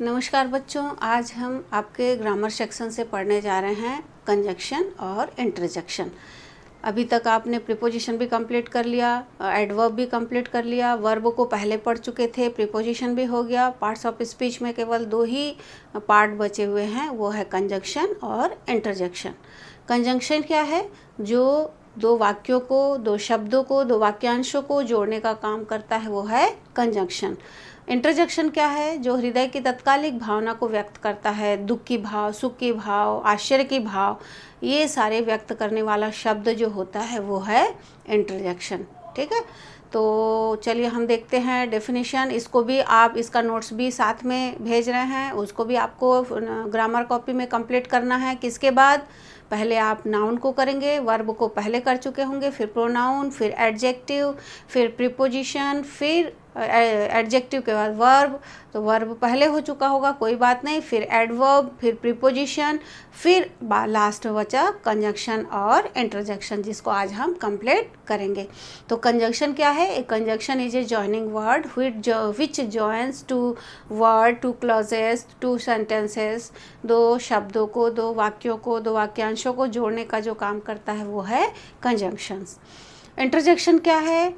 नमस्कार बच्चों, आज हम आपके ग्रामर सेक्शन से पढ़ने जा रहे हैं कंजक्शन और इंटरजेक्शन। अभी तक आपने प्रीपोजिशन भी कंप्लीट कर लिया, एडवर्ब भी कंप्लीट कर लिया, वर्ब को पहले पढ़ चुके थे, प्रीपोजिशन भी हो गया। पार्ट्स ऑफ स्पीच में केवल दो ही पार्ट बचे हुए हैं, वो है कंजक्शन और इंटरजेक्शन। कंजंक्शन क्या है? जो दो वाक्यों को, दो शब्दों को, दो वाक्यांशों को जोड़ने का काम करता है, वो है कंजंक्शन। इंटरजेक्शन क्या है? जो हृदय की तत्कालिक भावना को व्यक्त करता है, दुख की भाव, सुख की भाव, आश्चर्य की भाव, ये सारे व्यक्त करने वाला शब्द जो होता है वो है इंटरजेक्शन। ठीक है, तो चलिए हम देखते हैं डेफिनेशन। इसको भी आप, इसका नोट्स भी साथ में भेज रहे हैं, उसको भी आपको ग्रामर कॉपी में कंप्लीट करना है। किसके बाद? पहले आप नाउन को करेंगे, वर्ब को पहले कर चुके होंगे, फिर प्रोनाउन, फिर एडजेक्टिव, फिर प्रीपोजिशन, फिर एडजेक्टिव के बाद वर्ब। तो वर्ब पहले हो चुका होगा, कोई बात नहीं, फिर एडवर्ब, फिर प्रीपोजिशन, फिर लास्ट में बचा कंजंक्शन और इंटरजेक्शन, जिसको आज हम कंप्लीट करेंगे। तो कंजंक्शन क्या है? A conjunction is a joining word which joins two word, two clauses, two sentences. दो शब्दों को, दो वाक्यों को, दो वाक्यांशों को जोड़ने का जो काम करता है वो है कंजंक्शंस। इंटरजेक्शन क्या है?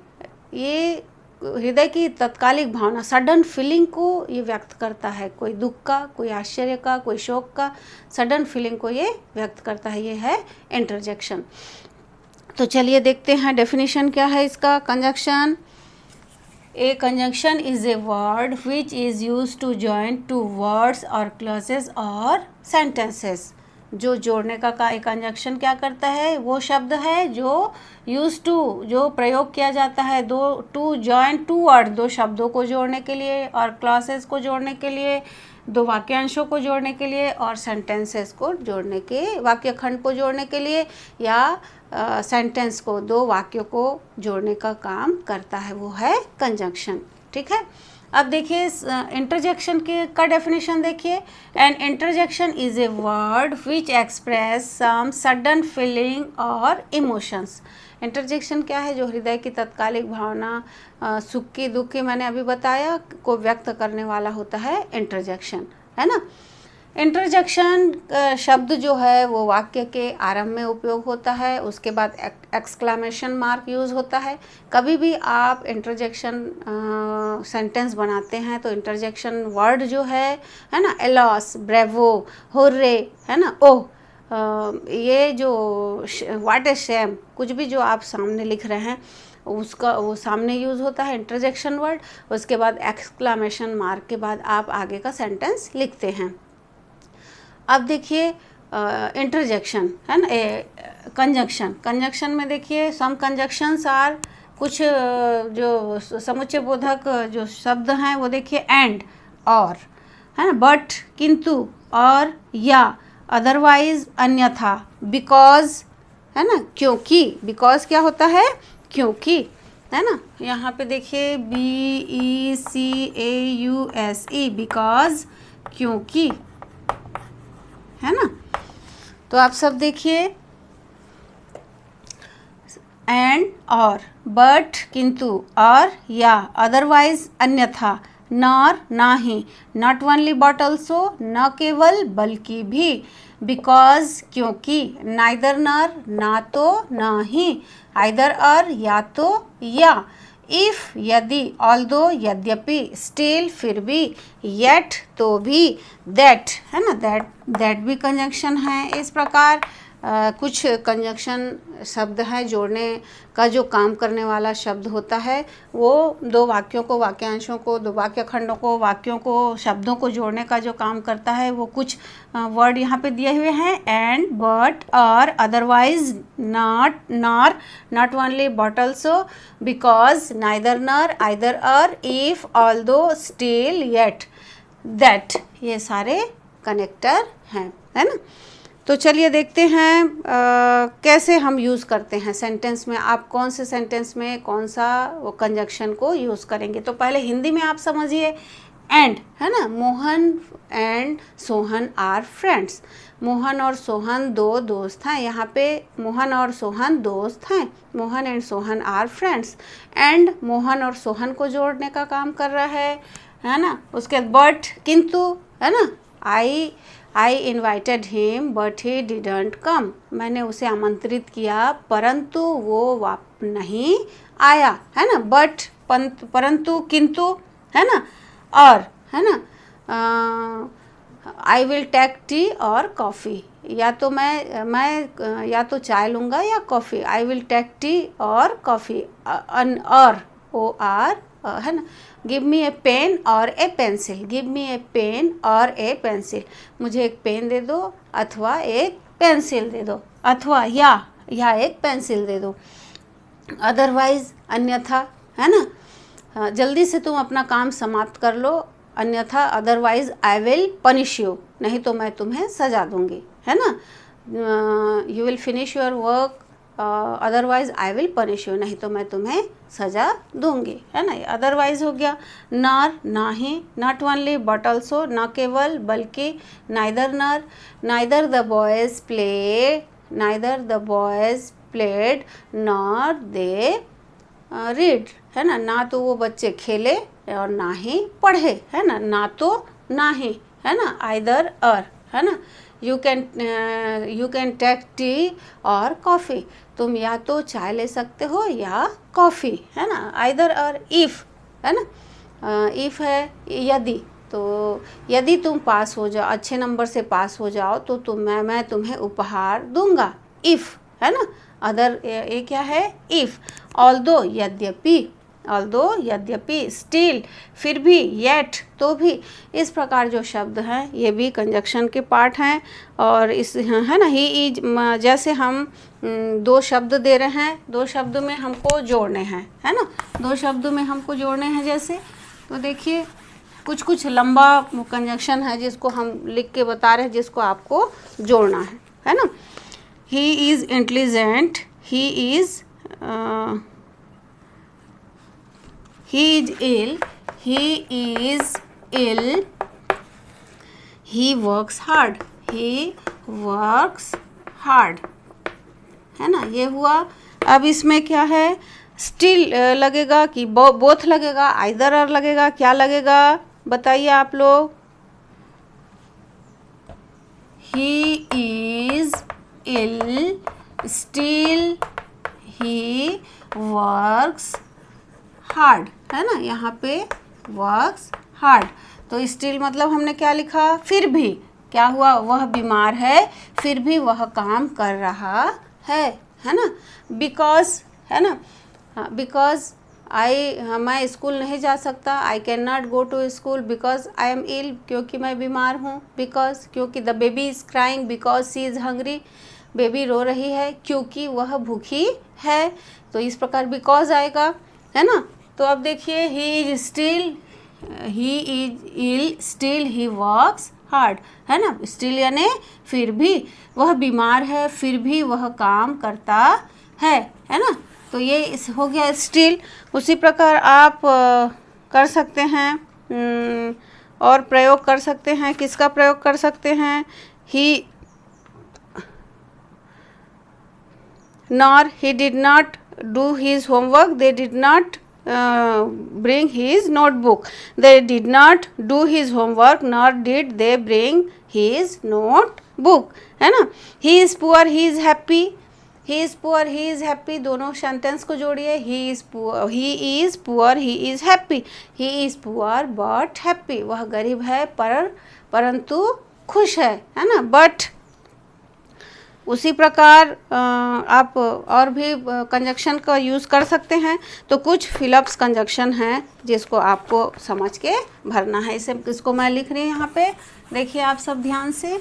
ये हृदय की तत्कालिक भावना, सडन फीलिंग को ये व्यक्त करता है। कोई दुख का, कोई आश्चर्य का, कोई शोक का सडन फीलिंग को ये व्यक्त करता है, ये है इंटरजेक्शन। तो चलिए देखते हैं डेफिनेशन क्या है इसका। Conjunction, a conjunction is a word which is use to join two words और क्लॉजेस और सेंटेंसेस। जो जोड़ने का कंजंक्शन क्या करता है? वो शब्द है जो यूज टू, जो प्रयोग किया जाता है दो, टू जॉइन टू वर्ड, दो शब्दों को जोड़ने के लिए, और क्लॉसेस को जोड़ने के लिए, दो वाक्यांशों को जोड़ने के लिए, और सेंटेंसेस को जोड़ने के, वाक्य खंड को जोड़ने के लिए, या सेंटेंस को, दो वाक्यों को जोड़ने का काम करता है, वो है कंजंक्शन। ठीक है, अब देखिए इंटरजेक्शन के का डेफिनेशन देखिए। An interjection is a word which express some sudden feeling और इमोशंस। इंटरजेक्शन क्या है? जो हृदय की तत्कालिक भावना, सुख की, दुख की, मैंने अभी बताया, को व्यक्त करने वाला होता है इंटरजेक्शन, है ना। इंटरजेक्शन शब्द जो है वो वाक्य के आरंभ में उपयोग होता है, उसके बाद एक्सक्लामेशन मार्क यूज़ होता है। कभी भी आप इंटरजेक्शन सेंटेंस बनाते हैं तो इंटरजेक्शन वर्ड जो है ना, एलॉस, ब्रेवो, हुर्रे, है ना, ओह, ये जो व्हाट ए शेम, कुछ भी जो आप सामने लिख रहे हैं उसका, वो सामने यूज़ होता है इंटरजेक्शन वर्ड। उसके बाद एक्सक्लामेशन मार्क के बाद आप आगे का सेंटेंस लिखते हैं। अब देखिए इंटरजेक्शन, है ना, कंजंक्शन। कंजंक्शन में देखिए सम कंजंक्शंस आर, कुछ जो समुच्चय बोधक जो शब्द हैं वो देखिए एंड, और, है ना, बट, किंतु, और, या, अदरवाइज, अन्यथा, बिकॉज, है ना, क्योंकि। बिकॉज क्या होता है? क्योंकि, है ना। यहाँ पे देखिए BECAUSE, बिकॉज, क्योंकि, है ना। तो आप सब देखिए एंड, और, बट, किंतु, और, या, अदरवाइज, अन्यथा, नॉर, ना ही, नॉट ओनली बट ऑल्सो, न केवल बल्कि भी, बिकॉज, क्योंकि, नाइदर नर, ना तो ना ही, आइदर और, या तो या, इफ, यदि, ऑल्दो, यद्यपि, स्टिल, फिर भी, येट, तो भी, दैट, है ना, दैट भी कंजंक्शन है। इस प्रकार कुछ कंजंक्शन शब्द हैं, जोड़ने का जो काम करने वाला शब्द होता है, वो दो वाक्यों को, वाक्यांशों को, दो वाक्य खंडों को, वाक्यों को, शब्दों को जोड़ने का जो काम करता है, वो कुछ वर्ड यहाँ पे दिए हुए हैं, एंड, बट, और, otherwise, not, nor, not only but also, because, neither नर, आइदर और, if, although, still, yet, that, ये सारे कनेक्टर हैं, है ना। तो चलिए देखते हैं कैसे हम यूज़ करते हैं सेंटेंस में। आप कौन से सेंटेंस में कौन सा वो कंजंक्शन को यूज़ करेंगे। तो पहले हिंदी में आप समझिए एंड, है ना, Mohan and Sohan are friends. Mohan और सोहन दो दोस्त हैं। यहाँ पे मोहन और सोहन दोस्त हैं। Mohan and Sohan are friends. And Mohan और सोहन को जोड़ने का काम कर रहा है। है ना। उसके बाद बट किंतु, है ना, I invited him but he didn't कम, मैंने उसे आमंत्रित किया परंतु वो नहीं आया, है ना। बट परंतु किंतु, है ना, और, है ना, आई विल टेक टी और कॉफ़ी, या तो मैं या तो चाय लूँगा या coffee, I will take tea और कॉफ़ी, और ओ आर, है ना। गिव मी ए पेन और a pencil, give me a pen और ए पेंसिल, मुझे एक पेन दे दो अथवा एक पेंसिल दे दो, अथवा या एक पेंसिल दे दो। अदरवाइज अन्यथा, है ना, जल्दी से तुम अपना काम समाप्त कर लो, अन्यथा otherwise I will punish you, नहीं तो मैं तुम्हें सजा दूंगी, है ना। You will finish your work otherwise I will punish you, नहीं तो मैं तुम्हें सजा दूंगी, है ना। अदरवाइज हो गया। नर, ना ही, नॉट ओनली बट ऑल्सो, न केवल बल्कि, नाइदर नर, neither the boys play, neither the boys played nor they read, है ना तो वो बच्चे खेले और ना ही पढ़े, है ना तो ना ही, है ना, आइदर और, है ना। यू कैन टेक टी और कॉफ़ी, तुम या तो चाय ले सकते हो या कॉफ़ी, है ना। आइदर और इफ़, है ना, इफ़ है यदि, तो यदि तुम पास हो जाओ, अच्छे नंबर से पास हो जाओ तो मैं तुम्हें उपहार दूंगा, इफ़, है ना। अदर ये क्या है, इफ़। ऑल्दो यद्यपि, स्टिल फिर भी, येट तो भी, इस प्रकार जो शब्द हैं ये भी कंजक्शन के पार्ट हैं। और इस, है ना, ही इज, जैसे हम दो शब्द दे रहे हैं, दो शब्द में हमको जोड़ने हैं, है ना, दो शब्द में हमको जोड़ने हैं जैसे, तो देखिए कुछ लंबा कंजक्शन है जिसको हम लिख के बता रहे हैं, जिसको आपको जोड़ना है ना। He is intelligent, he is ill, he works hard, है ना, ये हुआ। अब इसमें क्या है, स्टिल लगेगा कि बोथ लगेगा, आइदर और लगेगा, क्या लगेगा बताइए आप लोग। He is ill, still he works hard, है ना, यहाँ पे वर्क्स हार्ड, तो स्टिल मतलब हमने क्या लिखा, फिर भी, क्या हुआ, वह बीमार है फिर भी वह काम कर रहा है ना। बिकॉज, है ना, बिकॉज मैं स्कूल नहीं जा सकता, I can not go to school because I am ill, क्योंकि मैं बीमार हूँ। बिकॉज, क्योंकि the baby is crying because she is hungry, baby रो रही है क्योंकि वह भूखी है, तो इस प्रकार बिकॉज आएगा, है ना। तो अब देखिए, he is ill still he works hard, है ना, स्टिल यानी फिर भी, वह बीमार है फिर भी वह काम करता है ना। तो ये हो गया स्टिल। उसी प्रकार आप कर सकते हैं, और प्रयोग कर सकते हैं, किसका प्रयोग कर सकते हैं, ही, nor he did not do his homework, they did not bring his notebook, they did not do his homework nor did they bring his notebook, है ना। he is poor, he is happy, he is poor, he is happy, दोनों sentence को जोड़िए, he is poor, he is happy, he is poor but happy, वह गरीब है परंतु खुश है ना। बट उसी प्रकार आप और भी कंजक्शन का यूज़ कर सकते हैं। तो कुछ फिलअप्स कंजक्शन हैं जिसको आपको समझ के भरना है। इसे, इसको मैं लिख रही हूँ यहाँ पे, देखिए आप सब ध्यान से।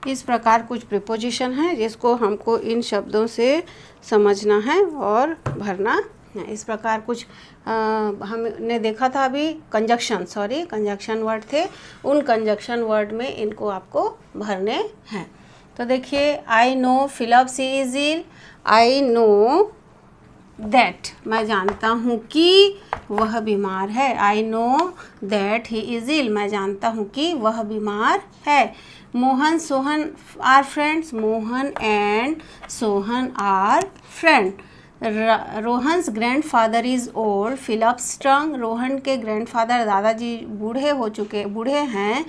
इस प्रकार कुछ प्रीपोजिशन हैं जिसको हमको इन शब्दों से समझना है और भरना है। इस प्रकार कुछ हमने देखा था अभी कंजक्शन वर्ड थे, उन कंजक्शन वर्ड में इनको आपको भरने हैं। तो देखिए, I know Philip she is ill, I know that, मैं जानता हूँ कि वह बीमार है। I know that he is ill, मैं जानता हूँ कि वह बीमार है। Mohan Sohan are friends, Mohan and Sohan are friend. Rohan's grandfather is old, Philip strong, Rohan के ग्रैंडफादर दादाजी बूढ़े हैं,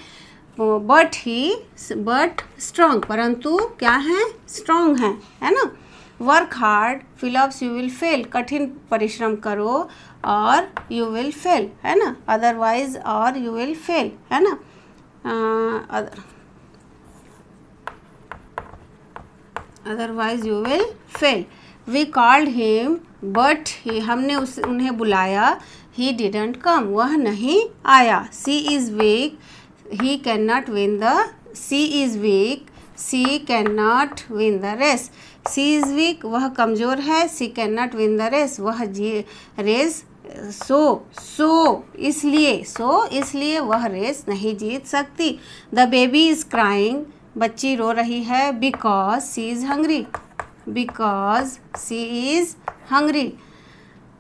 बट स्ट्रॉन्ग, परंतु क्या हैं, स्ट्रॉन्ग हैं, है ना। Work hard Philips you will fail, कठिन परिश्रम करो और यू विल फेल, है ना। अदरवाइज और यू विल फेल, है ना। Otherwise you will fail. We called him but हमने उन्हें बुलाया, ही डिडंट कम, वह नहीं आया। She is weak, he can not win the, she is weak, she can not win the race. She is weak, वह कमज़ोर है, she can not win the race, वह रेस इसलिए वह रेस नहीं जीत सकती। द बेबी इज़ क्राइंग, बच्ची रो रही है, because she is hungry, because she is hungry.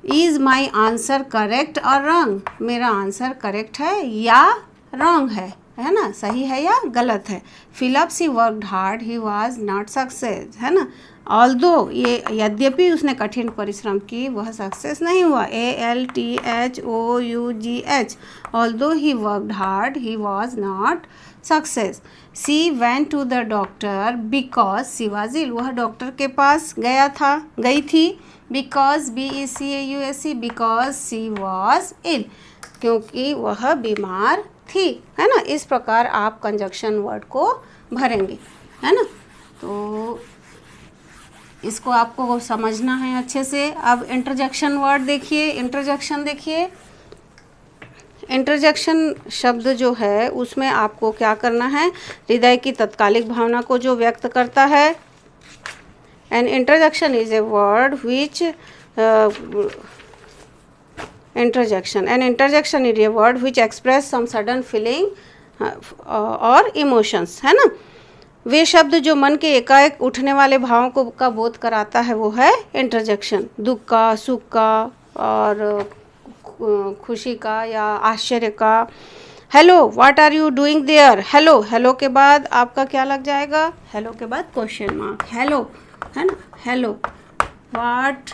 Is my answer correct और रॉन्ग, मेरा आंसर करेक्ट है या रॉन्ग है ना, सही है या गलत है। Philip he worked hard, he was not success, है ना। ऑल्दो, ये यद्यपि उसने कठिन परिश्रम की वह सक्सेस नहीं हुआ। ALTHOUGH, although he worked hard, he was not success. She went to the doctor because she was ill, वह डॉक्टर के पास गई थी। Because BECAUSE, because she was ill, क्योंकि वह बीमार थी, है ना। इस प्रकार आप कंजक्शन वर्ड को भरेंगे, है ना। तो इसको आपको समझना है अच्छे से। अब इंटरजेक्शन वर्ड देखिए, इंटरजेक्शन शब्द जो है उसमें आपको क्या करना है, हृदय की तत्कालिक भावना को जो व्यक्त करता है। An interjection is a word which An interjection is a word which express some sudden feeling और emotions, है ना। वे शब्द जो मन के एकाएक उठने वाले भावों को का बोध कराता है वो है इंटरजेक्शन। दुख का, सुख का और खुशी का या आश्चर्य का। Hello, what are you doing there, hello के बाद आपका क्या लग जाएगा, हेलो के बाद क्वेश्चन मार्क, हेलो, है ना। Hello, what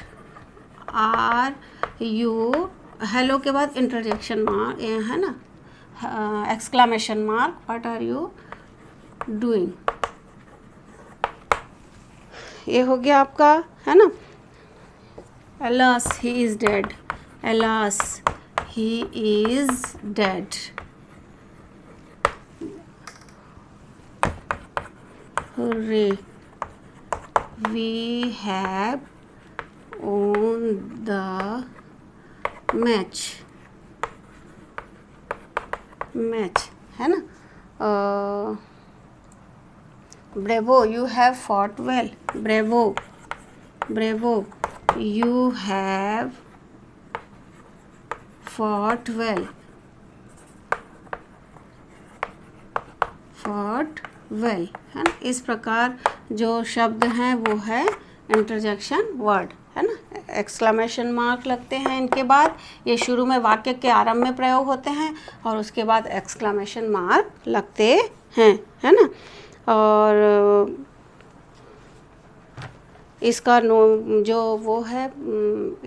are you, hello के बाद इंटरजेक्शन मार्क, है ना, exclamation mark, what are you doing, ये हो गया आपका, है ना। Alas he is dead, alas he is dead. Hurray, we have won the match, है ना। Bravo, you have fought well, bravo, you have fought well, है ना। इस प्रकार जो शब्द हैं वो है इंटरजेक्शन वर्ड, है ना। एक्सक्लेमेशन मार्क लगते हैं इनके बाद, ये शुरू में वाक्य के आरंभ में प्रयोग होते हैं और उसके बाद एक्सक्लेमेशन मार्क लगते हैं, है ना। और इसका जो वो है,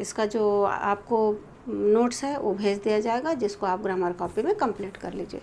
इसका जो आपको नोट्स है वो भेज दिया जाएगा, जिसको आप ग्रामर कॉपी में कंप्लीट कर लीजिए।